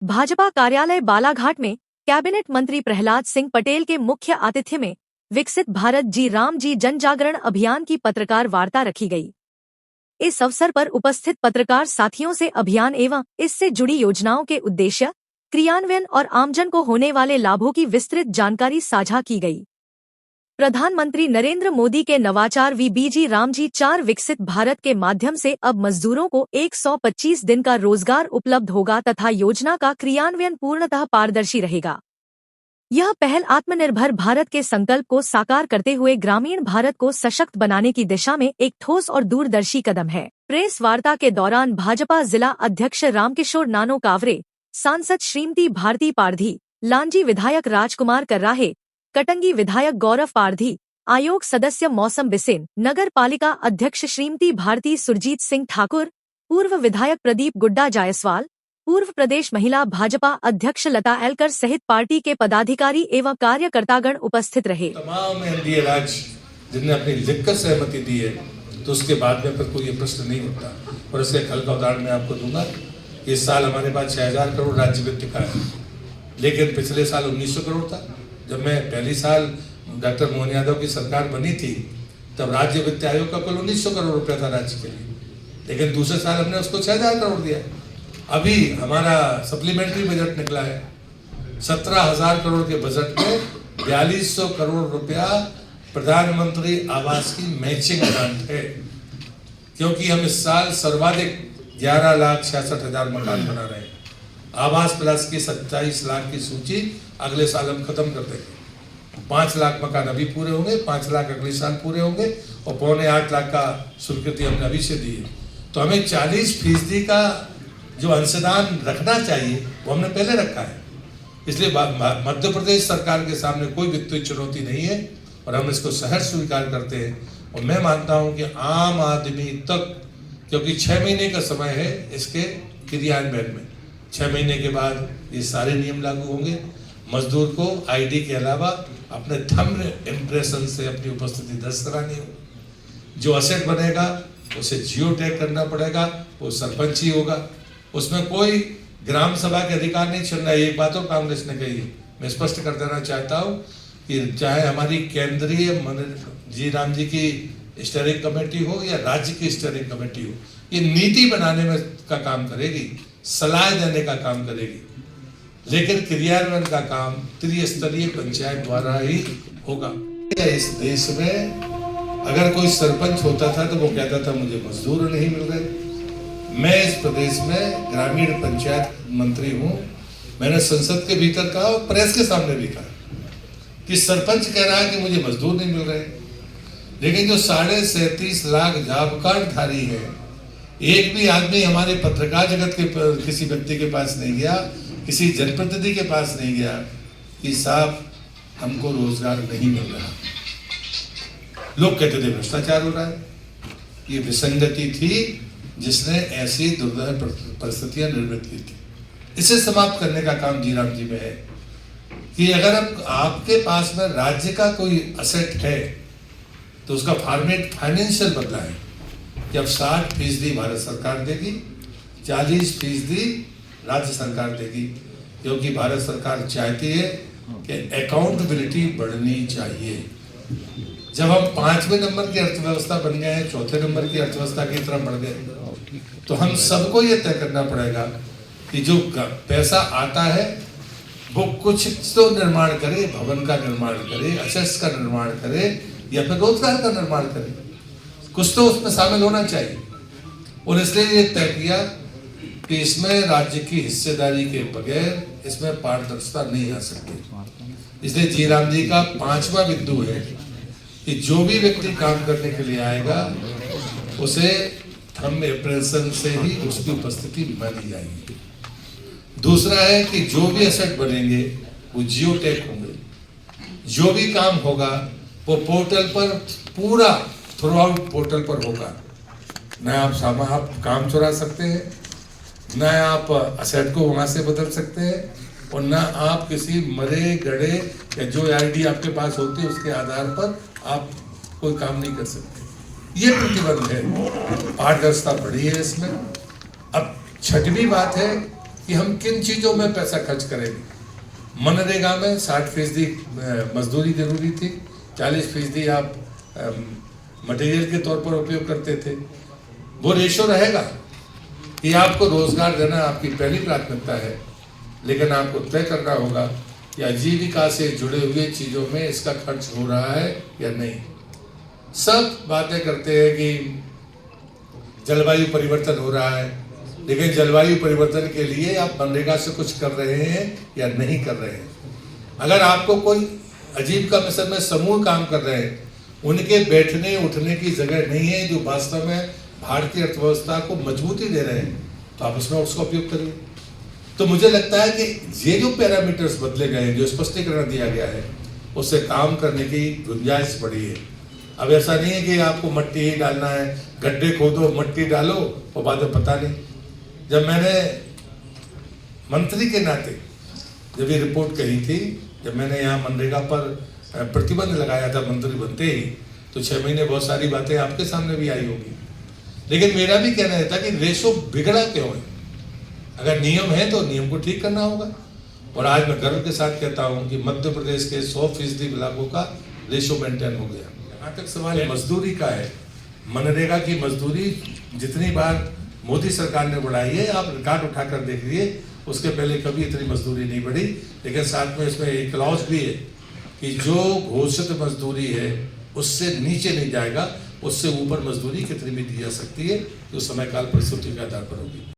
भाजपा कार्यालय बालाघाट में कैबिनेट मंत्री प्रहलाद सिंह पटेल के मुख्य आतिथ्य में विकसित भारत जी राम जी जन जागरण अभियान की पत्रकार वार्ता रखी गई। इस अवसर पर उपस्थित पत्रकार साथियों से अभियान एवं इससे जुड़ी योजनाओं के उद्देश्य, क्रियान्वयन और आमजन को होने वाले लाभों की विस्तृत जानकारी साझा की गई। प्रधानमंत्री नरेंद्र मोदी के नवाचार वीबीजी रामजी 4 विकसित भारत के माध्यम से अब मजदूरों को 125 दिन का रोजगार उपलब्ध होगा तथा योजना का क्रियान्वयन पूर्णतः पारदर्शी रहेगा। यह पहल आत्मनिर्भर भारत के संकल्प को साकार करते हुए ग्रामीण भारत को सशक्त बनाने की दिशा में एक ठोस और दूरदर्शी कदम है। प्रेस वार्ता के दौरान भाजपा जिला अध्यक्ष रामकिशोर नानो कावरे, सांसद श्रीमती भारती पारधी, लांजी विधायक राजकुमार कर्राहे, कटंगी विधायक गौरव पारधी, आयोग सदस्य मौसम बिसेन, नगर पालिका अध्यक्ष श्रीमती भारती सुरजीत सिंह ठाकुर, पूर्व विधायक प्रदीप गुड्डा जायसवाल, पूर्व प्रदेश महिला भाजपा अध्यक्ष लता एलकर सहित पार्टी के पदाधिकारी एवं कार्यकर्तागण उपस्थित रहे। तमाम एनडीए राज्य जिनने अपनी लिखकर सहमति दी है तो उसके बाद में फिर कोई ये प्रश्न नहीं उठता। और इसके कल का उदाहरण मैं आपको दूंगा। इस साल हमारे पास 6000 करोड़ राज्य वित्त का है, लेकिन पिछले साल 1900 करोड़ था। जब मैं पहली साल डॉक्टर मोहन यादव की सरकार बनी थी तब राज्य वित्त आयोग का कुल 1900 करोड़ रुपया था राज्य के लिए, लेकिन दूसरे साल हमने उसको 6000 करोड़ दिया। अभी हमारा सप्लीमेंट्री बजट निकला है, 17,000 करोड़ के बजट में 4200 करोड़ रुपया प्रधानमंत्री आवास की मैचिंग ग्रांट है, क्योंकि हम इस साल सर्वाधिक 11,66,000 मकान बना रहे हैं। आवास प्लस की 27 लाख की सूची अगले साल हम खत्म कर देंगे। 5 लाख मकान अभी पूरे होंगे, 5 लाख अगले साल पूरे होंगे और 7.25 लाख का स्वीकृति हमने अभी से दी है। तो हमें 40% का जो अंशदान रखना चाहिए वो हमने पहले रखा है। इसलिए मध्य प्रदेश सरकार के सामने कोई वित्तीय चुनौती नहीं है और हम इसको सहर्ष स्वीकार करते हैं। और मैं मानता हूं कि आम आदमी तक, क्योंकि 6 महीने का समय है इसके क्रियान्वयन में, 6 महीने के बाद ये सारे नियम लागू होंगे। मजदूर को आईडी के अलावा अपने थंब इम्प्रेशन से अपनी उपस्थिति दर्ज करानी हो। जो असेट बनेगा उसे जियो टैग करना पड़ेगा, वो सरपंच ही होगा। उसमें कोई ग्राम सभा के अधिकार नहीं छिन रहा है। एक बात और कांग्रेस ने कही है, मैं स्पष्ट कर देना चाहता हूँ कि चाहे हमारी केंद्रीय जी राम जी की स्टीयरिंग कमेटी हो या राज्य की स्टीयरिंग कमेटी हो, ये नीति बनाने में का काम करेगी, सलाह देने का काम करेगी, लेकिन क्रियान्वयन का काम त्रिस्तरीय पंचायत द्वारा ही होगा। इस देश में अगर कोई सरपंच होता था तो वो कहता था मुझे मजदूर नहीं मिल रहे। मैं इस प्रदेश में ग्रामीण पंचायत मंत्री हूं। मैंने संसद के भीतर कहा और प्रेस के सामने भी कहा कि सरपंच कह रहा है कि मुझे मजदूर नहीं मिल रहे, लेकिन जो 37.5 लाख जॉब कार्ड धारी है, एक भी आदमी हमारे पत्रकार जगत के किसी व्यक्ति के पास नहीं गया, किसी जनप्रतिनिधि के पास नहीं गया कि साहब हमको रोजगार नहीं मिल रहा। लोग कहते थे भ्रष्टाचार हो रहा है। ये विसंगति थी जिसने ऐसी दुर्दैव परिस्थितियां निर्मित की थी। इसे समाप्त करने का काम जी राम जी में है कि अगर आपके पास में राज्य का कोई असेट है तो उसका फॉर्मेट फाइनेंशियल बदला है कि अब 60% भारत सरकार देगी, 40% राज्य सरकार देगी, क्योंकि भारत सरकार चाहती है कि अकाउंटेबिलिटी बढ़नी चाहिए। जब हम 5वें नंबर की अर्थव्यवस्था बन गए हैं, 4थे नंबर की अर्थव्यवस्था की तरफ बढ़ गए, तो हम सबको ये तय करना पड़ेगा कि जो पैसा आता है वो कुछ तो निर्माण करे, भवन का निर्माण करे, असेट्स का निर्माण करे या फिर रोजगार का निर्माण करे, कुछ तो उसमें शामिल होना चाहिए। और इसलिए ये तय किया कि इसमें राज्य की हिस्सेदारी के बगैर इसमें पारदर्शिता नहीं आ सकती। इसलिए जी राम जी का 5वां बिंदु है कि जो भी व्यक्ति काम करने के लिए आएगा उसे थंब इम्प्रेशन से ही उसकी उपस्थिति मानी जाएगी। दूसरा है कि जो भी एसेट बनेंगे वो जियो टैग होंगे। जो भी काम होगा वो पोर्टल पर, पूरा थ्रू आउट पोर्टल पर होगा। न आप काम चुरा सकते हैं, न आप असेट को वहां से बदल सकते हैं, और न आप किसी मरे गड़े या जो आईडी आपके पास होती है उसके आधार पर आप कोई काम नहीं कर सकते। ये प्रतिबंध है, पारदर्शिता बढ़ी है इसमें। अब 6वीं बात है कि हम किन चीज़ों में पैसा खर्च करेंगे। मनरेगा में 60% मजदूरी जरूरी थी, 40% आप मटेरियल के तौर पर उपयोग करते थे। वो रेशो रहेगा कि आपको रोजगार देना आपकी पहली प्राथमिकता है, लेकिन आपको तय करना होगा कि आजीविका से जुड़े हुए चीज़ों में इसका खर्च हो रहा है या नहीं। सब बातें करते हैं कि जलवायु परिवर्तन हो रहा है, लेकिन जलवायु परिवर्तन के लिए आप मनरेगा से कुछ कर रहे हैं या नहीं कर रहे हैं। अगर आपको कोई आजीविका मिशन में समूह काम कर रहे हैं, उनके बैठने उठने की जगह नहीं है जो वास्तव में भारतीय अर्थव्यवस्था को मजबूती दे रहे हैं, तो आप उसमें उसका उपयोग करिए। तो मुझे लगता है कि ये जो पैरामीटर्स बदले गए हैं, जो स्पष्टीकरण दिया गया है, उससे काम करने की गुंजाइश बढ़ी है। अब ऐसा नहीं है कि आपको मट्टी ही डालना है, गड्ढे खोदो मट्टी डालो और बाद में पता नहीं। जब मैंने मंत्री के नाते जब ये रिपोर्ट कही थी, जब मैंने यहाँ मनरेगा पर प्रतिबंध लगाया था मंत्री बनते ही, तो 6 महीने बहुत सारी बातें आपके सामने भी आई होगी, लेकिन मेरा भी कहना था कि रेशो बिगड़ा क्यों है। अगर नियम है तो नियम को ठीक करना होगा। और आज मैं गर्व के साथ कहता हूँ कि मध्य प्रदेश के 100% इलाकों का रेशो मेंटेन हो गया। यहाँ तक सवाल मजदूरी का है, मनरेगा की मजदूरी जितनी बार मोदी सरकार ने बढ़ाई है, आप रिकॉर्ड उठाकर देखिए, उसके पहले कभी इतनी मजदूरी नहीं बढ़ी। लेकिन साथ में इसमें एक क्लॉज भी है कि जो घोषित मजदूरी है उससे नीचे नहीं जाएगा, उससे ऊपर मजदूरी कितनी भी दी जा सकती है, जो समय काल परिस्थिति के आधार पर होगी।